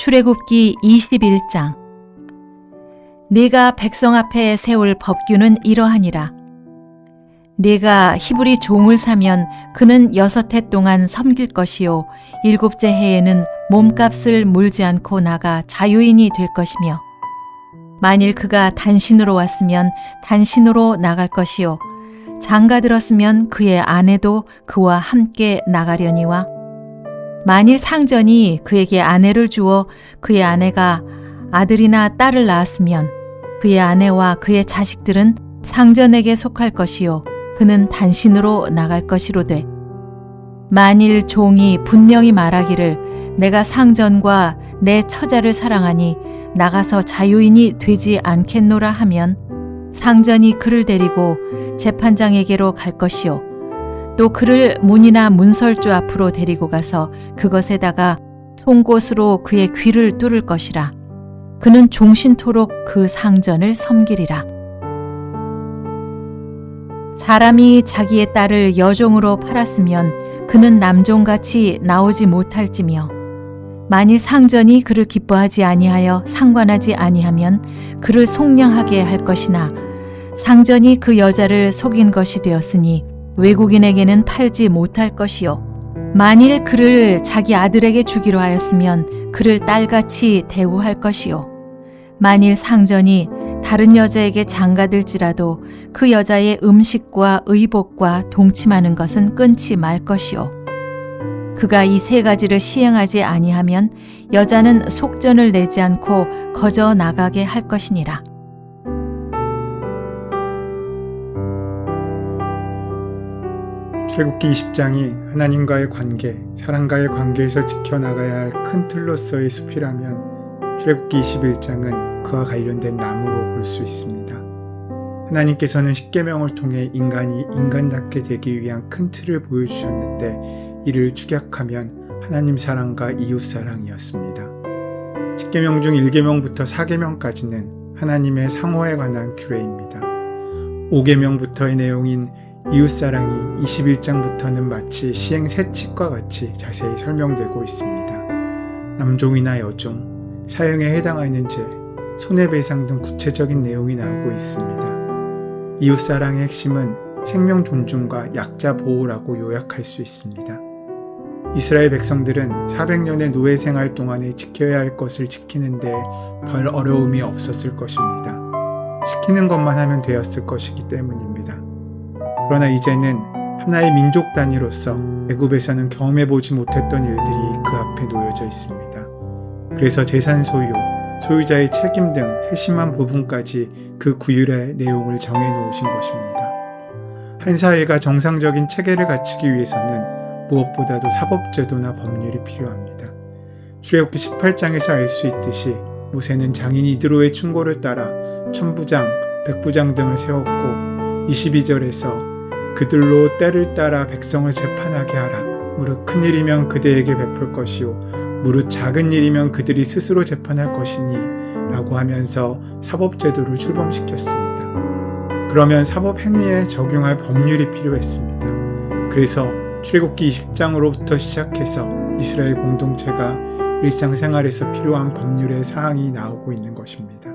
출애굽기 21장. 네가 백성 앞에 세울 법규는 이러하니라. 네가 히브리 종을 사면 그는 6해 동안 섬길 것이요 7째 해에는 몸값을 물지 않고 나가 자유인이 될 것이며, 만일 그가 단신으로 왔으면 단신으로 나갈 것이요 장가 들었으면 그의 아내도 그와 함께 나가려니와, 만일 상전이 그에게 아내를 주어 그의 아내가 아들이나 딸을 낳았으면 그의 아내와 그의 자식들은 상전에게 속할 것이요 그는 단신으로 나갈 것이로되, 만일 종이 분명히 말하기를 내가 상전과 내 처자를 사랑하니 나가서 자유인이 되지 않겠노라 하면, 상전이 그를 데리고 재판장에게로 갈 것이요 또 그를 문이나 문설주 앞으로 데리고 가서 그것에다가 송곳으로 그의 귀를 뚫을 것이라. 그는 종신토록 그 상전을 섬기리라. 사람이 자기의 딸을 여종으로 팔았으면 그는 남종같이 나오지 못할지며, 만일 상전이 그를 기뻐하지 아니하여 상관하지 아니하면 그를 속량하게 할 것이나, 상전이 그 여자를 속인 것이 되었으니 외국인에게는 팔지 못할 것이요 만일 그를 자기 아들에게 주기로 하였으면 그를 딸같이 대우할 것이요 만일 상전이 다른 여자에게 장가들지라도 그 여자의 음식과 의복과 동침하는 것은 끊지 말 것이요 그가 이 3가지를 시행하지 아니하면 여자는 속전을 내지 않고 거저 나가게 할 것이니라. 출애굽기 20장이 하나님과의 관계, 사람과의 관계에서 지켜나가야 할 큰 틀로서의 숲이라면, 출애굽기 21장은 그와 관련된 나무로 볼 수 있습니다. 하나님께서는 십계명을 통해 인간이 인간답게 되기 위한 큰 틀을 보여주셨는데, 이를 축약하면 하나님 사랑과 이웃 사랑이었습니다. 십계명 중 1계명부터 4계명까지는 하나님의 상호에 관한 규례입니다. 5계명부터의 내용인 이웃사랑이 21장부터는 마치 시행 세칙과 같이 자세히 설명되고 있습니다. 남종이나 여종, 사형에 해당하는 죄, 손해배상 등 구체적인 내용이 나오고 있습니다. 이웃사랑의 핵심은 생명 존중과 약자 보호라고 요약할 수 있습니다. 이스라엘 백성들은 400년의 노예 생활 동안에 지켜야 할 것을 지키는데 별 어려움이 없었을 것입니다. 시키는 것만 하면 되었을 것이기 때문입니다. 그러나 이제는 하나의 민족 단위로서 애굽에서는 경험해보지 못했던 일들이 그 앞에 놓여져 있습니다. 그래서 재산 소유, 소유자의 책임 등 세심한 부분까지 그 구율의 내용을 정해놓으신 것입니다. 한 사회가 정상적인 체계를 갖추기 위해서는 무엇보다도 사법제도나 법률이 필요합니다. 출애굽기 18장에서 알 수 있듯이 모세는 장인 이드로의 충고를 따라 천부장, 백부장 등을 세웠고, 22절에서 그들로 때를 따라 백성을 재판하게 하라. 무릇 큰 일이면 그대에게 베풀 것이요 무릇 작은 일이면 그들이 스스로 재판할 것이니 라고 하면서 사법제도를 출범시켰습니다. 그러면 사법행위에 적용할 법률이 필요했습니다. 그래서 출애굽기 20장으로부터 시작해서 이스라엘 공동체가 일상생활에서 필요한 법률의 사항이 나오고 있는 것입니다.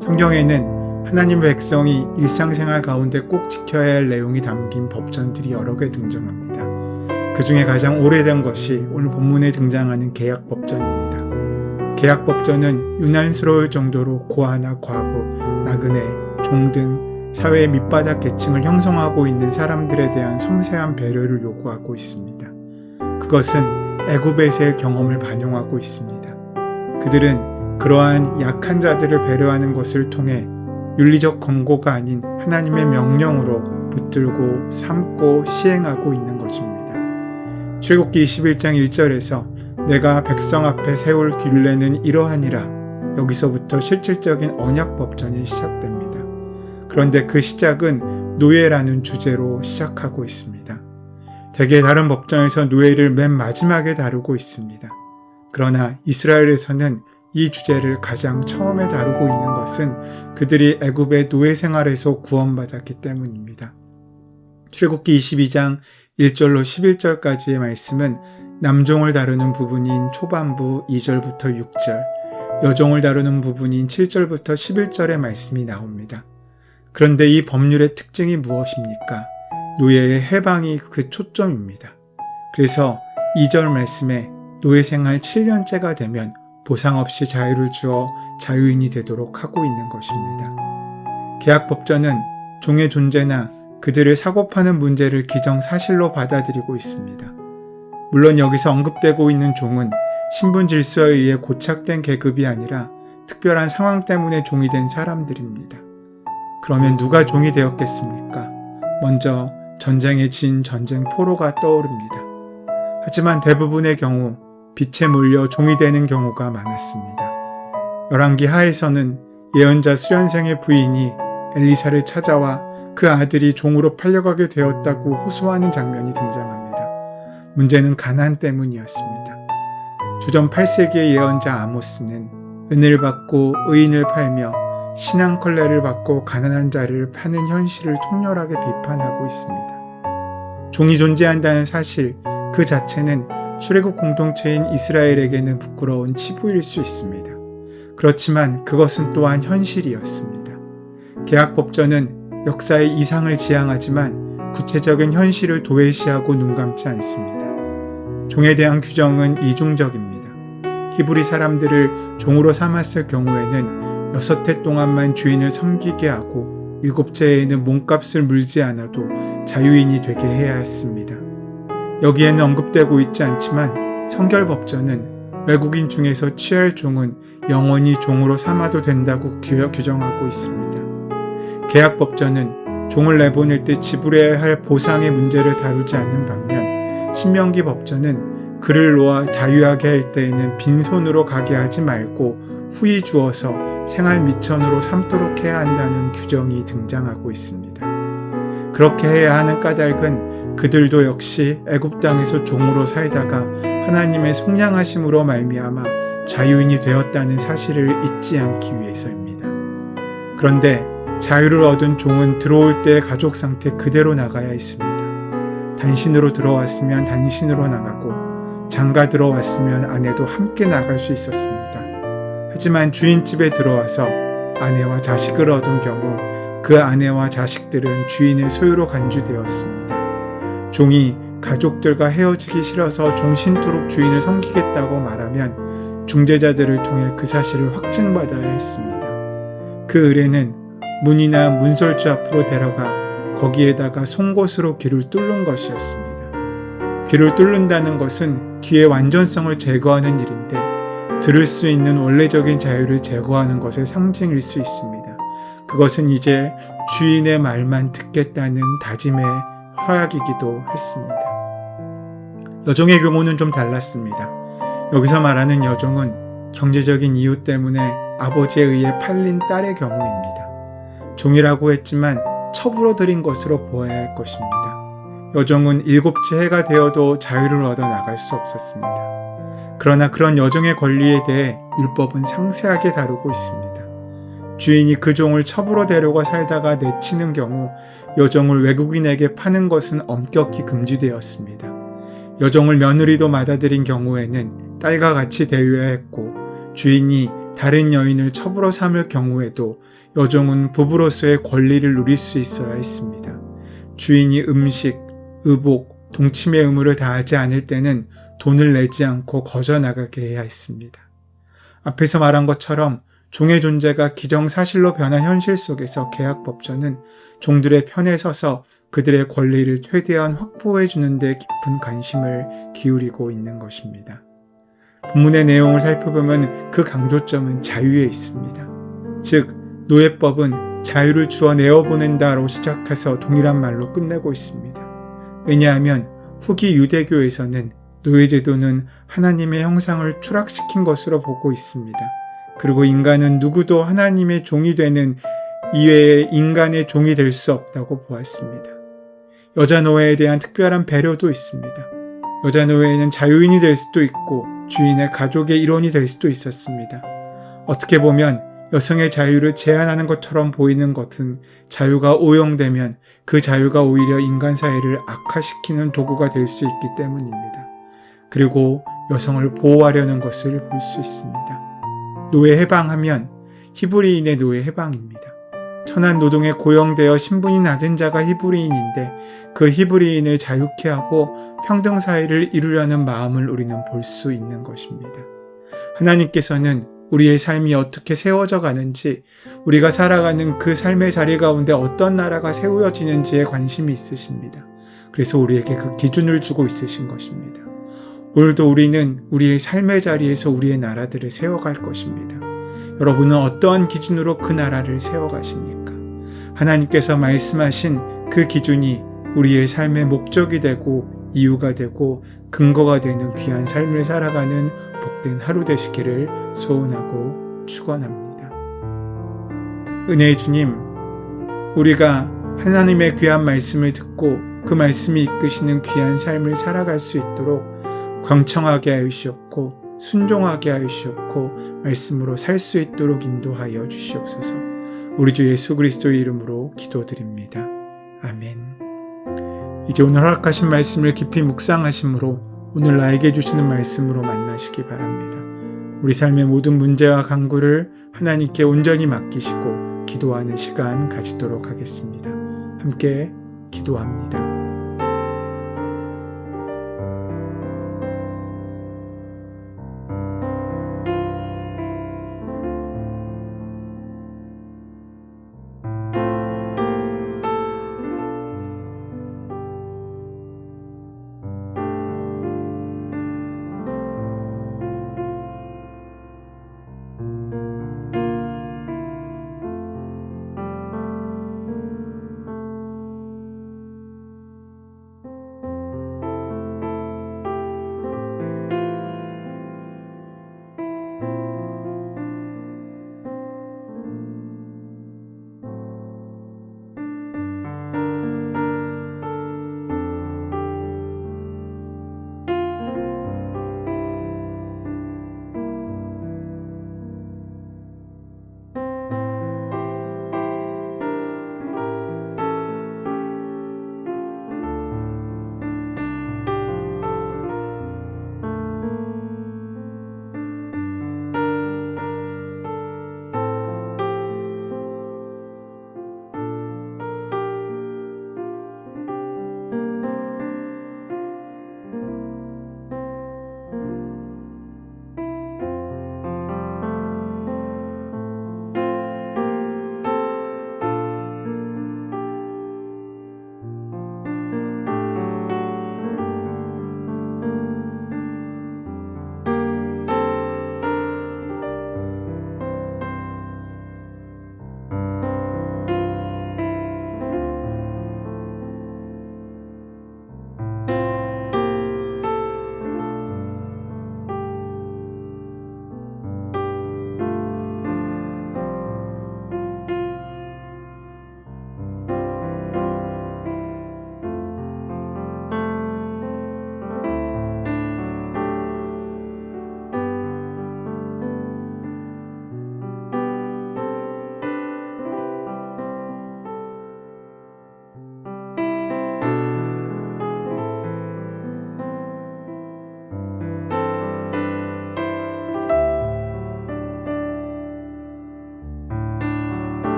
성경에는 하나님 백성이 일상생활 가운데 꼭 지켜야 할 내용이 담긴 법전들이 여러 개 등장합니다. 그 중에 가장 오래된 것이 오늘 본문에 등장하는 계약법전입니다. 계약법전은 유난스러울 정도로 고아나 과부, 나그네, 종 등 사회의 밑바닥 계층을 형성하고 있는 사람들에 대한 섬세한 배려를 요구하고 있습니다. 그것은 애굽에서의 경험을 반영하고 있습니다. 그들은 그러한 약한 자들을 배려하는 것을 통해 윤리적 권고가 아닌 하나님의 명령으로 붙들고 삼고 시행하고 있는 것입니다. 출애굽기 21장 1절에서 내가 백성 앞에 세울 규례는 이러하니라, 여기서부터 실질적인 언약법전이 시작됩니다. 그런데 그 시작은 노예라는 주제로 시작하고 있습니다. 대개 다른 법전에서 노예를 맨 마지막에 다루고 있습니다. 그러나 이스라엘에서는 이 주제를 가장 처음에 다루고 있는 것은 그들이 애굽의 노예 생활에서 구원받았기 때문입니다. 출애굽기 22장 1절로 11절까지의 말씀은 남종을 다루는 부분인 초반부 2절부터 6절, 여종을 다루는 부분인 7절부터 11절의 말씀이 나옵니다. 그런데 이 법률의 특징이 무엇입니까? 노예의 해방이 그 초점입니다. 그래서 2절 말씀에 노예 생활 7년째가 되면 보상 없이 자유를 주어 자유인이 되도록 하고 있는 것입니다. 계약법전은 종의 존재나 그들을 사고파는 문제를 기정사실로 받아들이고 있습니다. 물론 여기서 언급되고 있는 종은 신분 질서에 의해 고착된 계급이 아니라 특별한 상황 때문에 종이 된 사람들입니다. 그러면 누가 종이 되었겠습니까? 먼저 전쟁에 진 전쟁 포로가 떠오릅니다. 하지만 대부분의 경우 빛에 몰려 종이 되는 경우가 많았습니다. 열왕기 하에서는 예언자 수련생의 부인이 엘리사를 찾아와 그 아들이 종으로 팔려가게 되었다고 호소하는 장면이 등장합니다. 문제는 가난 때문이었습니다. 주전 8세기의 예언자 아모스는 은을 받고 의인을 팔며 신앙컬레를 받고 가난한 자를 파는 현실을 통렬하게 비판하고 있습니다. 종이 존재한다는 사실 그 자체는 출애굽 공동체인 이스라엘에게는 부끄러운 치부일 수 있습니다. 그렇지만 그것은 또한 현실이었습니다. 계약법전은 역사의 이상을 지향하지만 구체적인 현실을 도외시하고 눈감지 않습니다. 종에 대한 규정은 이중적입니다. 히브리 사람들을 종으로 삼았을 경우에는 6해 동안만 주인을 섬기게 하고 7째에는 몸값을 물지 않아도 자유인이 되게 해야 했습니다. 여기에는 언급되고 있지 않지만 성결법전은 외국인 중에서 취할 종은 영원히 종으로 삼아도 된다고 규정하고 있습니다. 계약법전은 종을 내보낼 때 지불해야 할 보상의 문제를 다루지 않는 반면 신명기 법전은 그를 놓아 자유하게 할 때에는 빈손으로 가게 하지 말고 후히 주어서 생활 미천으로 삼도록 해야 한다는 규정이 등장하고 있습니다. 그렇게 해야 하는 까닭은 그들도 역시 애굽 땅에서 종으로 살다가 하나님의 속량하심으로 말미암아 자유인이 되었다는 사실을 잊지 않기 위해서입니다. 그런데 자유를 얻은 종은 들어올 때의 가족 상태 그대로 나가야 했습니다. 단신으로 들어왔으면 단신으로 나가고 장가 들어왔으면 아내도 함께 나갈 수 있었습니다. 하지만 주인집에 들어와서 아내와 자식을 얻은 경우 그 아내와 자식들은 주인의 소유로 간주되었습니다. 종이 가족들과 헤어지기 싫어서 종신토록 주인을 섬기겠다고 말하면 중재자들을 통해 그 사실을 확증받아야 했습니다. 그 의뢰는 문이나 문설주 앞으로 데려가 거기에다가 송곳으로 귀를 뚫는 것이었습니다. 귀를 뚫는다는 것은 귀의 완전성을 제거하는 일인데 들을 수 있는 원래적인 자유를 제거하는 것의 상징일 수 있습니다. 그것은 이제 주인의 말만 듣겠다는 다짐의 허약이기도 했습니다. 여종의 경우는 좀 달랐습니다. 여기서 말하는 여종은 경제적인 이유 때문에 아버지에 의해 팔린 딸의 경우입니다. 종이라고 했지만 첩으로 들인 것으로 보아야 할 것입니다. 여종은 7째 해가 되어도 자유를 얻어 나갈 수 없었습니다. 그러나 그런 여종의 권리에 대해 율법은 상세하게 다루고 있습니다. 주인이 그 종을 첩으로 데려가 살다가 내치는 경우 여종을 외국인에게 파는 것은 엄격히 금지되었습니다. 여종을 며느리도 맞아들인 경우에는 딸과 같이 대해야 했고 주인이 다른 여인을 첩으로 삼을 경우에도 여종은 부부로서의 권리를 누릴 수 있어야 했습니다. 주인이 음식, 의복, 동침의 의무를 다하지 않을 때는 돈을 내지 않고 거저 나가게 해야 했습니다. 앞에서 말한 것처럼 종의 존재가 기정사실로 변한 현실 속에서 계약법전은 종들의 편에 서서 그들의 권리를 최대한 확보해 주는 데 깊은 관심을 기울이고 있는 것입니다. 본문의 내용을 살펴보면 그 강조점은 자유에 있습니다. 즉, 노예법은 자유를 주어 내어보낸다로 시작해서 동일한 말로 끝내고 있습니다. 왜냐하면 후기 유대교에서는 노예제도는 하나님의 형상을 추락시킨 것으로 보고 있습니다. 그리고 인간은 누구도 하나님의 종이 되는 이외에 인간의 종이 될 수 없다고 보았습니다. 여자 노예에 대한 특별한 배려도 있습니다. 여자 노예는 자유인이 될 수도 있고 주인의 가족의 일원이 될 수도 있었습니다. 어떻게 보면 여성의 자유를 제한하는 것처럼 보이는 것은 자유가 오용되면 그 자유가 오히려 인간 사회를 악화시키는 도구가 될 수 있기 때문입니다. 그리고 여성을 보호하려는 것을 볼 수 있습니다. 노예 해방하면 히브리인의 노예 해방입니다. 천한 노동에 고용되어 신분이 낮은 자가 히브리인인데 그 히브리인을 자유케 하고 평등 사회를 이루려는 마음을 우리는 볼 수 있는 것입니다. 하나님께서는 우리의 삶이 어떻게 세워져 가는지, 우리가 살아가는 그 삶의 자리 가운데 어떤 나라가 세워지는지에 관심이 있으십니다. 그래서 우리에게 그 기준을 주고 있으신 것입니다. 오늘도 우리는 우리의 삶의 자리에서 우리의 나라들을 세워갈 것입니다. 여러분은 어떠한 기준으로 그 나라를 세워가십니까? 하나님께서 말씀하신 그 기준이 우리의 삶의 목적이 되고 이유가 되고 근거가 되는 귀한 삶을 살아가는 복된 하루 되시기를 소원하고 축원합니다. 은혜의 주님, 우리가 하나님의 귀한 말씀을 듣고 그 말씀이 이끄시는 귀한 삶을 살아갈 수 있도록 광청하게 하여 주시옵고 순종하게 하여 주시옵고 말씀으로 살 수 있도록 인도하여 주시옵소서. 우리 주 예수 그리스도의 이름으로 기도드립니다. 아멘. 이제 오늘 허락하신 말씀을 깊이 묵상하심으로 오늘 나에게 주시는 말씀으로 만나시기 바랍니다. 우리 삶의 모든 문제와 간구를 하나님께 온전히 맡기시고 기도하는 시간 가지도록 하겠습니다. 함께 기도합니다.